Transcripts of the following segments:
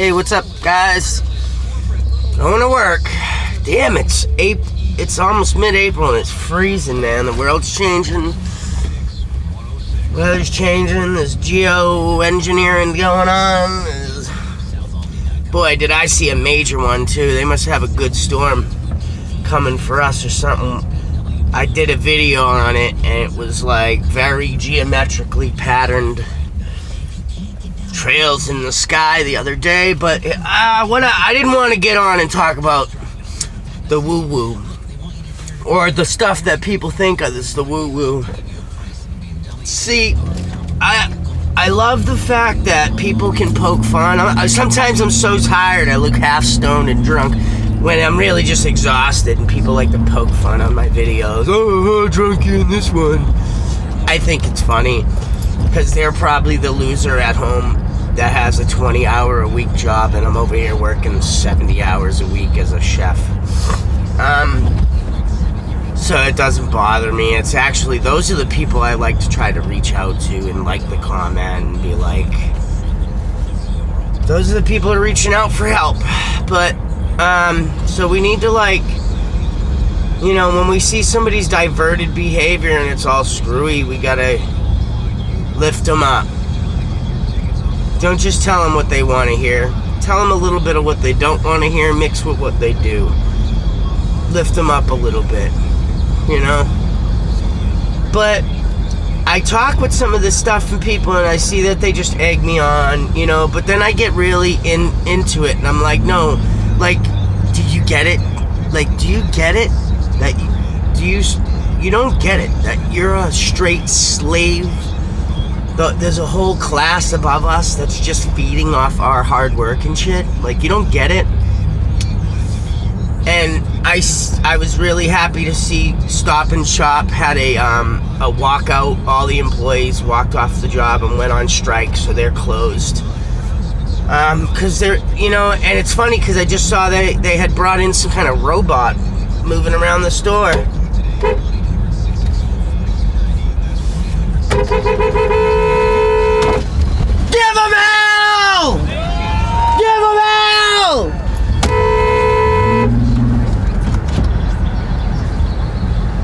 Hey, what's up, guys? Going to work. Damn, it's almost mid-April and it's freezing, man. The world's changing. Weather's changing. There's geoengineering going on. Boy, did I see a major one, too. They must have a good storm coming for us or something. I did a video on it, and it was like very geometrically patterned trails in the sky the other day, but I didn't want to get on and talk about the woo-woo or the stuff that people think of as the woo-woo. See, I love the fact that people can poke fun. Sometimes I'm so tired I look half stoned and drunk when I'm really just exhausted, and people like to poke fun on my videos. Oh, drunk in this one. I think it's funny because they're probably the loser at home that has a 20-hour-a-week job, and I'm over here working 70 hours a week as a chef. So it doesn't bother me. It's actually, those are the people I like to try to reach out to and like the comment and be like, those are the people who are reaching out for help. But, so we need to, like, you know, when we see somebody's diverted behavior and it's all screwy, we gotta lift them up. Don't just tell them what they want to hear. Tell them a little bit of what they don't want to hear, mix with what they do. Lift them up a little bit, you know? But I talk with some of this stuff from people and I see that they just egg me on, you know? But then I get really into it and I'm like, no, like, do you get it? Like, do you get it? That you don't get it, that you're a straight slave. There's a whole class above us that's just feeding off our hard work and shit. Like, you don't get it. And I was really happy to see Stop and Shop had a walkout. All the employees walked off the job and went on strike, so they're closed. Because they're, you know, and it's funny because I just saw they had brought in some kind of robot moving around the store. Give them hell! Give them hell!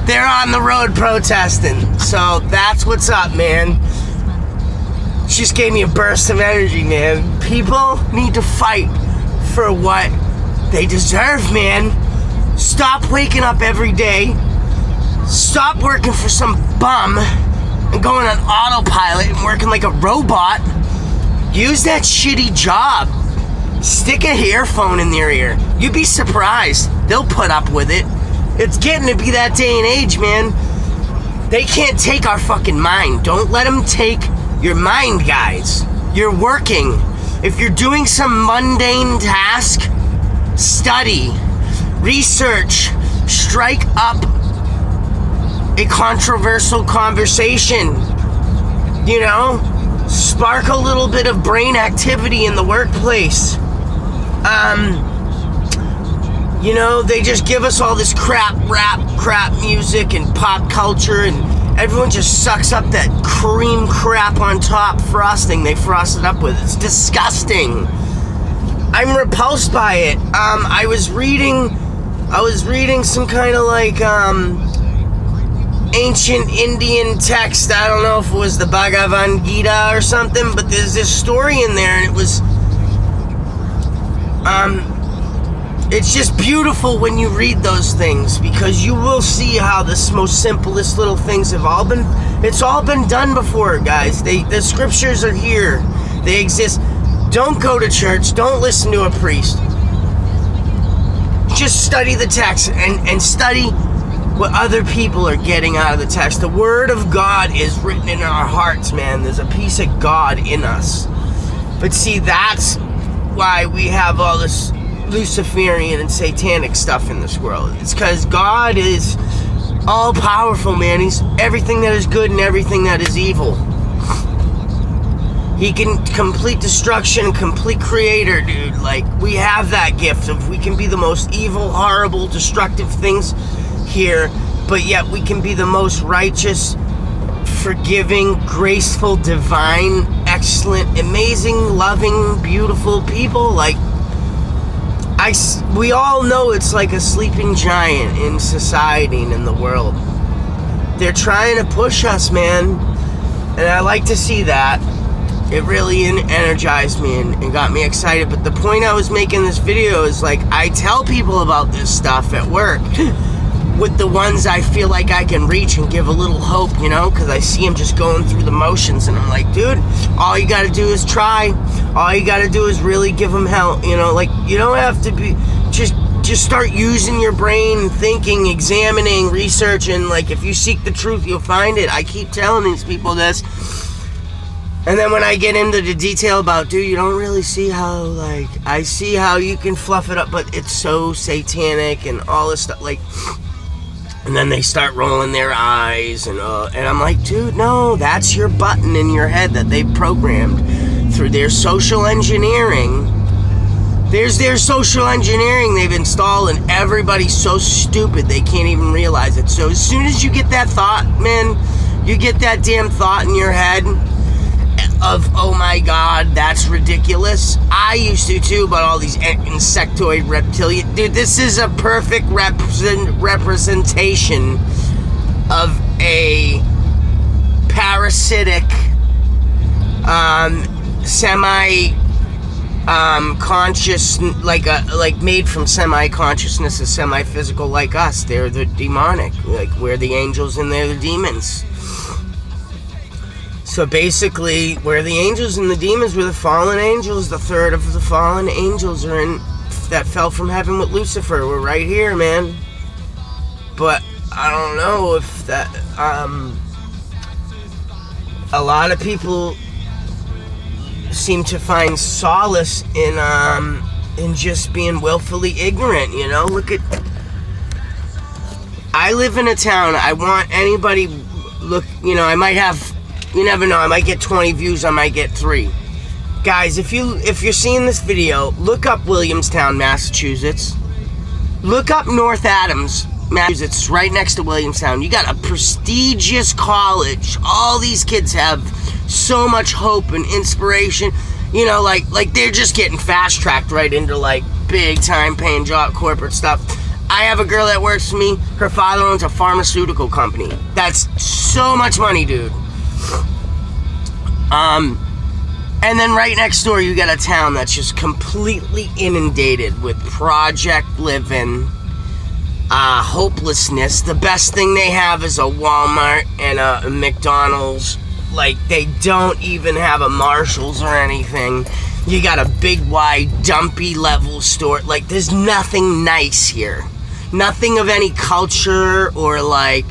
They're on the road protesting, so that's what's up, man. Just gave me a burst of energy, man. People need to fight for what they deserve, man. Stop waking up every day. Stop working for some bum and going on autopilot and working like a robot. Use that shitty job. Stick a earphone in their ear. You'd be surprised. They'll put up with it. It's getting to be that day and age, man. They can't take our fucking mind. Don't let them take your mind, guys. You're working. If you're doing some mundane task, study, research, strike up a controversial conversation, you know, spark a little bit of brain activity in the workplace. You know, they just give us all this crap music and pop culture, and everyone just sucks up that cream crap on top frosting they frost it up with. It's disgusting. I'm repulsed by it. I was reading some kind of like ancient Indian text. I don't know if it was the Bhagavad Gita or something, but there's this story in there, and it was it's just beautiful when you read those things, because you will see how the most simplest little things have all been done before, guys. The scriptures are here. They exist. Don't go to church. Don't listen to a priest. Just study the text and study what other people are getting out of the text. The Word of God is written in our hearts, man. There's a piece of God in us. But see, that's why we have all this Luciferian and satanic stuff in this world. It's because God is all-powerful, man. He's everything that is good and everything that is evil. He can complete destruction, complete creator, dude. Like, we have that gift of we can be the most evil, horrible, destructive things here, but yet we can be the most righteous, forgiving, graceful, divine, excellent, amazing, loving, beautiful people. Like, we all know it's like a sleeping giant in society and in the world. They're trying to push us, man, and I like to see that. It really energized me and got me excited. But the point I was making in this video is, like, I tell people about this stuff at work with the ones I feel like I can reach and give a little hope, you know, because I see them just going through the motions, and I'm like, dude, all you gotta do is try. All you gotta do is really give them help, you know, like, you don't have to be, just start using your brain, thinking, examining, researching. Like, if you seek the truth, you'll find it. I keep telling these people this. And then when I get into the detail about, dude, you don't really see how, like, I see how you can fluff it up, but it's so satanic and all this stuff, like, and then they start rolling their eyes, and I'm like, dude, no, that's your button in your head that they've programmed through their social engineering. There's their social engineering they've installed, and everybody's so stupid they can't even realize it. So as soon as you get that thought, man, you get that damn thought in your head of, oh my god, that's ridiculous. I used to too, about all these insectoid reptilian. Dude, this is a perfect representation of a parasitic, conscious, like made from semi-consciousness, is semi-physical like us. They're the demonic, like we're the angels and they're the demons. So basically, where the angels and the demons were the fallen angels, the third of the fallen angels are in, that fell from heaven with Lucifer. We're right here, man. But I don't know if that, a lot of people seem to find solace in just being willfully ignorant, you know? Look at, I live in a town, I want anybody, look, you know, I might have, you never know, I might get 20 views, I might get 3. Guys, if you're seeing this video, look up Williamstown, Massachusetts. Look up North Adams, Massachusetts, right next to Williamstown. You got a prestigious college. All these kids have so much hope and inspiration. You know, like they're just getting fast-tracked right into, like, big-time paying job, corporate stuff. I have a girl that works for me. Her father owns a pharmaceutical company. That's so much money, dude. And then right next door, you got a town that's just completely inundated with project living, hopelessness. The best thing they have is a Walmart and a McDonald's. Like, they don't even have a Marshall's or anything. You got a big, wide, dumpy level store. Like, there's nothing nice here. Nothing of any culture or, like,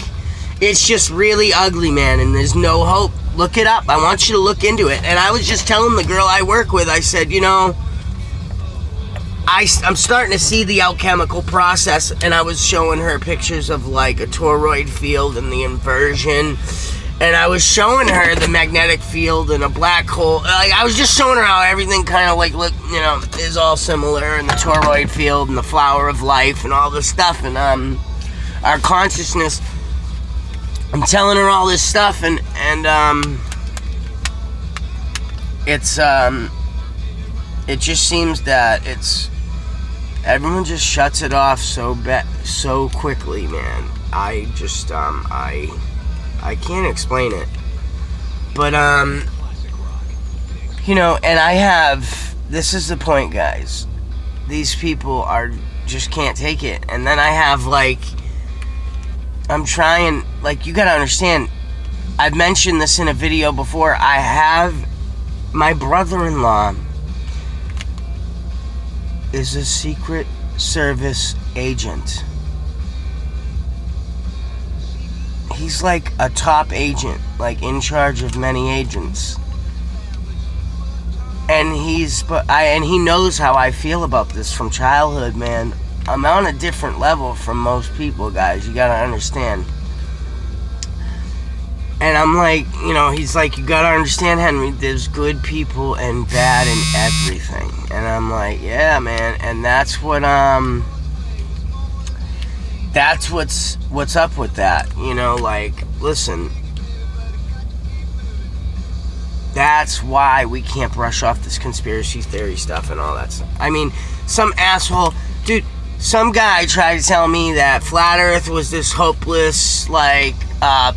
it's just really ugly, man, and there's no hope. Look it up. I want you to look into it. And I was just telling the girl I work with, I said, you know, I'm starting to see the alchemical process, and I was showing her pictures of, like, a toroid field and the inversion, and I was showing her the magnetic field and a black hole. Like, I was just showing her how everything kind of, like, look, you know, is all similar, and the toroid field and the flower of life and all this stuff, and our consciousness. I'm telling her all this stuff, and it's it just seems that everyone just shuts it off so quickly, man. I just I can't explain it, but you know, and this is the point, guys. These people just can't take it, and then I have, like, I'm trying, like, you gotta understand, I've mentioned this in a video before, I have, my brother-in-law is a Secret Service agent. He's like a top agent, like in charge of many agents. And he knows how I feel about this from childhood, man. I'm on a different level from most people, guys. You gotta understand. And I'm like, you know, he's like, you gotta understand, Henry, there's good people and bad in everything. And I'm like, yeah, man. And that's what's up with that. You know, like, listen, That's why we can't brush off this conspiracy theory stuff and all that stuff. I mean, some asshole, dude, some guy tried to tell me that flat earth was this hopeless, like,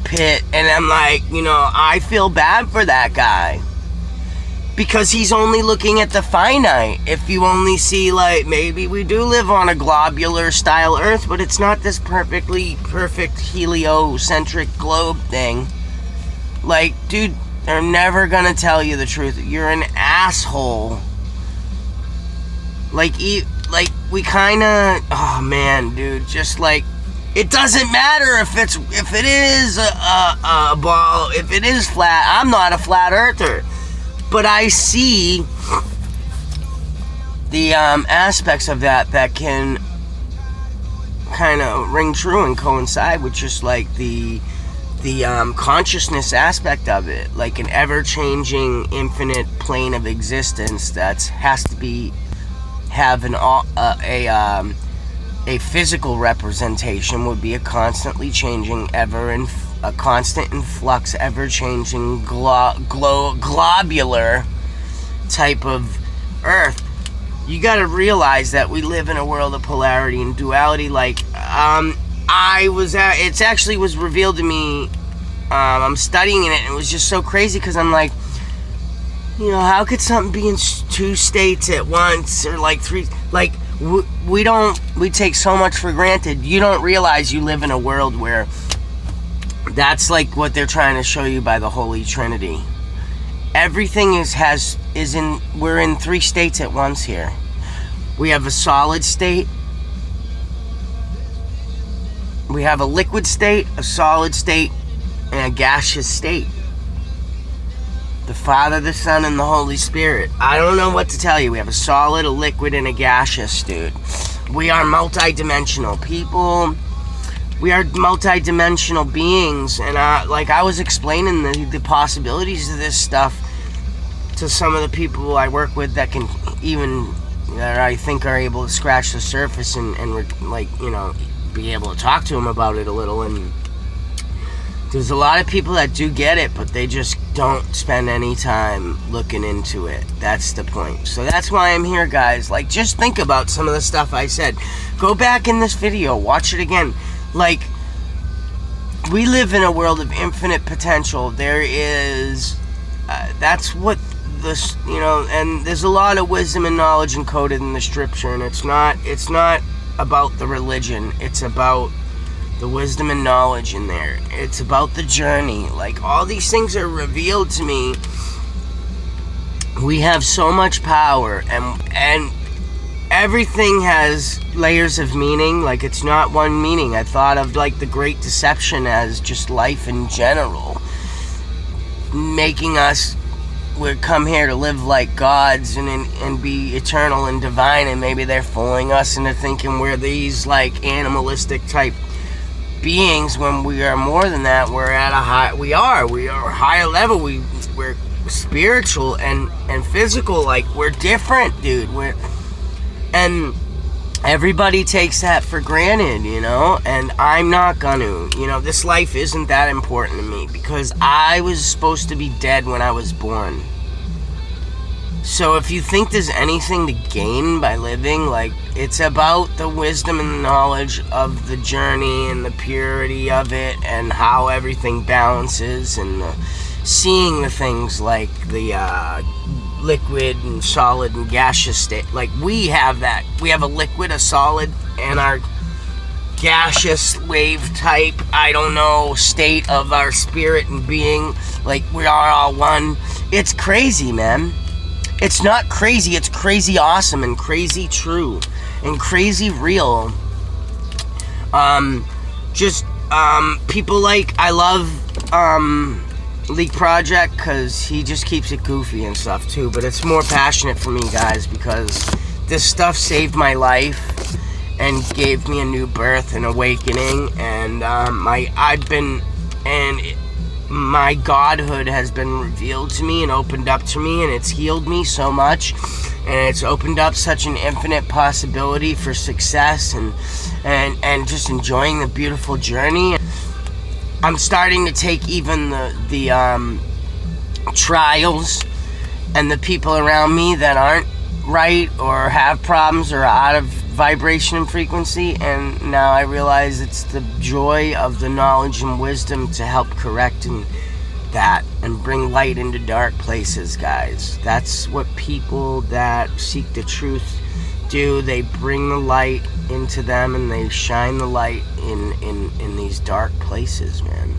pit, and I'm like, you know, I feel bad for that guy. Because he's only looking at the finite. If you only see, like, maybe we do live on a globular style earth, but it's not this perfect heliocentric globe thing. Like, dude, they're never gonna tell you the truth. You're an asshole. Like, we kinda, oh man, dude, just like, it doesn't matter if it is a ball, if it is flat. I'm not a flat earther. But I see the aspects of that can kind of ring true and coincide with just like the consciousness aspect of it, like an ever-changing infinite plane of existence that has to have a physical representation would be a constantly changing, a constant in flux, ever-changing, globular type of earth. You gotta realize that we live in a world of polarity and duality. Like, it actually was revealed to me, I'm studying it, and it was just so crazy, because I'm like, you know, how could something be in two states at once, or like three, like, we take so much for granted. You don't realize you live in a world where that's like what they're trying to show you by the Holy Trinity. Everything we're in three states at once here. We have a solid state, we have a liquid state, a solid state, and a gaseous state. The Father, the Son, and the Holy Spirit. I don't know what to tell you. We have a solid, a liquid, and a gaseous, dude. We are multi-dimensional people. We are multi-dimensional beings, and I was explaining the possibilities of this stuff to some of the people I work with that I think are able to scratch the surface and like, you know, be able to talk to them about it a little. And there's a lot of people that do get it, but they just don't spend any time looking into it. That's the point. So that's why I'm here, guys. Like, just think about some of the stuff I said. Go back in this video, watch it again. Like, we live in a world of infinite potential. There is, that's what this, you know, and there's a lot of wisdom and knowledge encoded in the scripture, and it's not about the religion. It's about the wisdom and knowledge in there. It's about the journey. Like, all these things are revealed to me. We have so much power, and everything has layers of meaning. Like, it's not one meaning. I thought of, like, the Great Deception as just life in general, making us would come here to live like gods and be eternal and divine, and maybe they're fooling us into thinking we're these, like, animalistic type beings, when we are more than that. We're at we are a higher level. We're spiritual and physical. Like, we're different, dude. And everybody takes that for granted, you know, and I'm not gonna, you know, this life isn't that important to me, because I was supposed to be dead when I was born. So if you think there's anything to gain by living, like, it's about the wisdom and knowledge of the journey and the purity of it and how everything balances, and seeing the things like the liquid and solid and gaseous state. Like, we have that. We have a liquid, a solid, and our gaseous wave type, I don't know, state of our spirit and being. Like, we are all one. It's crazy, man. It's not crazy, it's crazy awesome and crazy true and crazy real. People like, I love Leak Project, because he just keeps it goofy and stuff too, but it's more passionate for me, guys, because this stuff saved my life and gave me a new birth and awakening, and my godhood has been revealed to me and opened up to me, and it's healed me so much, and it's opened up such an infinite possibility for success and just enjoying the beautiful journey. I'm starting to take even the trials and the people around me that aren't right or have problems or out of vibration and frequency, and now I realize it's the joy of the knowledge and wisdom to help correct that and bring light into dark places, guys. That's what people that seek the truth do. They bring the light into them and they shine the light in these dark places, man.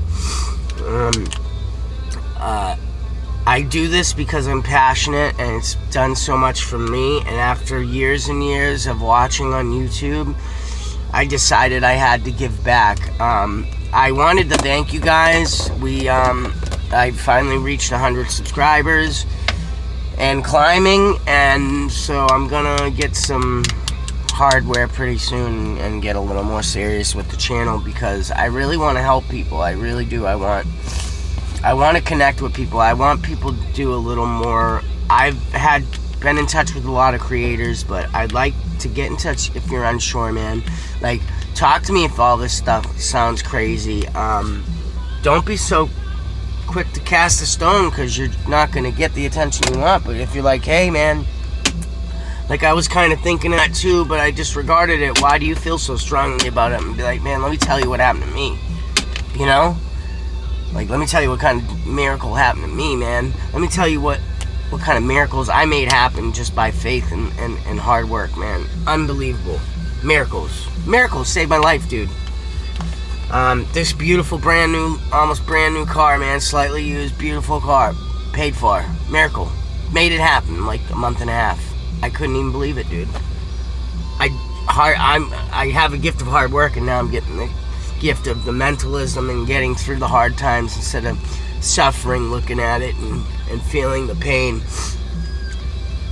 I do this because I'm passionate and it's done so much for me, and after years and years of watching on YouTube, I decided I had to give back. I wanted to thank you guys. I finally reached 100 subscribers and climbing, and so I'm gonna get some hardware pretty soon and get a little more serious with the channel, because I really want to help people. I really do. I want to connect with people. I want people to do a little more. I've been in touch with a lot of creators, but I'd like to get in touch if you're unsure, man. Like, talk to me if all this stuff sounds crazy. Don't be so quick to cast a stone, because you're not going to get the attention you want. But if you're like, hey, man, like, I was kind of thinking that too, but I disregarded it. Why do you feel so strongly about it? And be like, man, let me tell you what happened to me. You know? Like, let me tell you what kind of miracle happened to me, man. Let me tell you what kind of miracles I made happen just by faith and hard work, man. Unbelievable. Miracles. Miracles saved my life, dude. This beautiful, almost brand new car, man. Slightly used, beautiful car. Paid for. Miracle. Made it happen in like a month and a half. I couldn't even believe it, dude. I have a gift of hard work, and now I'm getting the gift of the mentalism and getting through the hard times instead of suffering, looking at it and feeling the pain.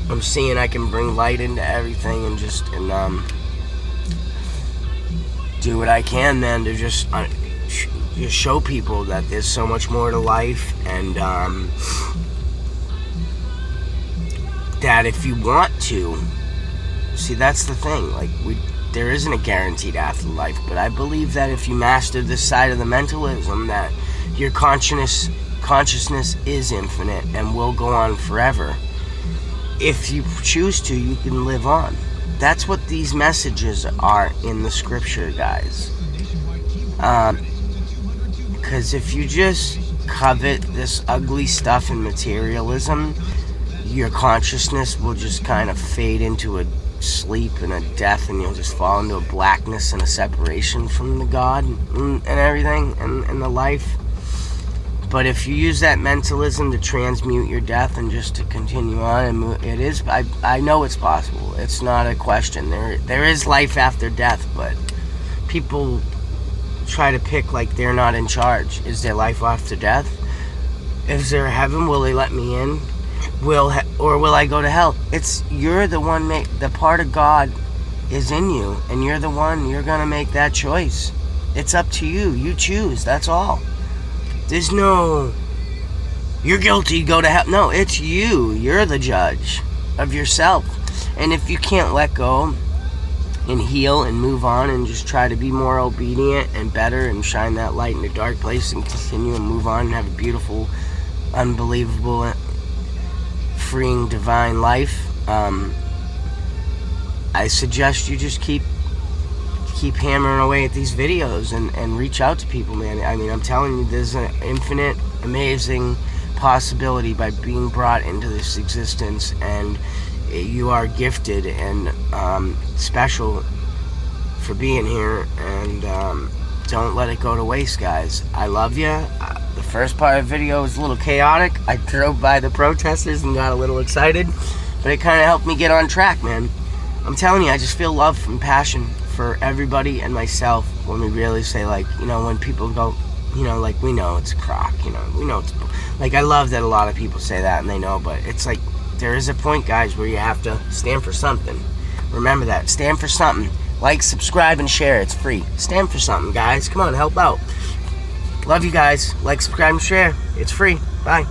I'm seeing I can bring light into everything and do what I can, man, to just show people that there's so much more to life, and that if you want to, see, that's the thing, like, there isn't a guaranteed afterlife, but I believe that if you master this side of the mentalism, that your consciousness is infinite and will go on forever. If you choose to, you can live on. That's what these messages are in the scripture, guys. Because if you just covet this ugly stuff in materialism, your consciousness will just kind of fade into a sleep and a death, and you'll just fall into a blackness and a separation from the God and everything and the life. But if you use that mentalism to transmute your death and just to continue on and move, it is, I know it's possible. It's not a question. There is life after death, but people try to pick like they're not in charge. Is there life after death? Is there heaven? Will they let me in? Or will I go to hell? You're the one, the part of God is in you, and you're the one, you're gonna make that choice. It's up to you. You choose, that's all. There's no, you're guilty, go to hell. No, it's you. You're the judge of yourself. And if you can't let go and heal and move on and just try to be more obedient and better and shine that light in a dark place and continue and move on and have a beautiful, unbelievable, freeing, divine life, I suggest you just keep hammering away at these videos and reach out to people, man. I mean, I'm telling you, there's an infinite, amazing possibility by being brought into this existence, and you are gifted and special for being here, and don't let it go to waste, guys. I love you. The first part of the video was a little chaotic. I drove by the protesters and got a little excited, but it kind of helped me get on track, man. I'm telling you, I just feel love and passion for everybody and myself when we really say, like, you know, when people go, you know, like, we know it's a crock, you know, we know it's, like, I love that a lot of people say that and they know, but it's like, there is a point, guys, where you have to stand for something. Remember that. Stand for something. Like, subscribe, and share. It's free. Stand for something, guys. Come on, help out. Love you guys. Like, subscribe, and share. It's free. Bye.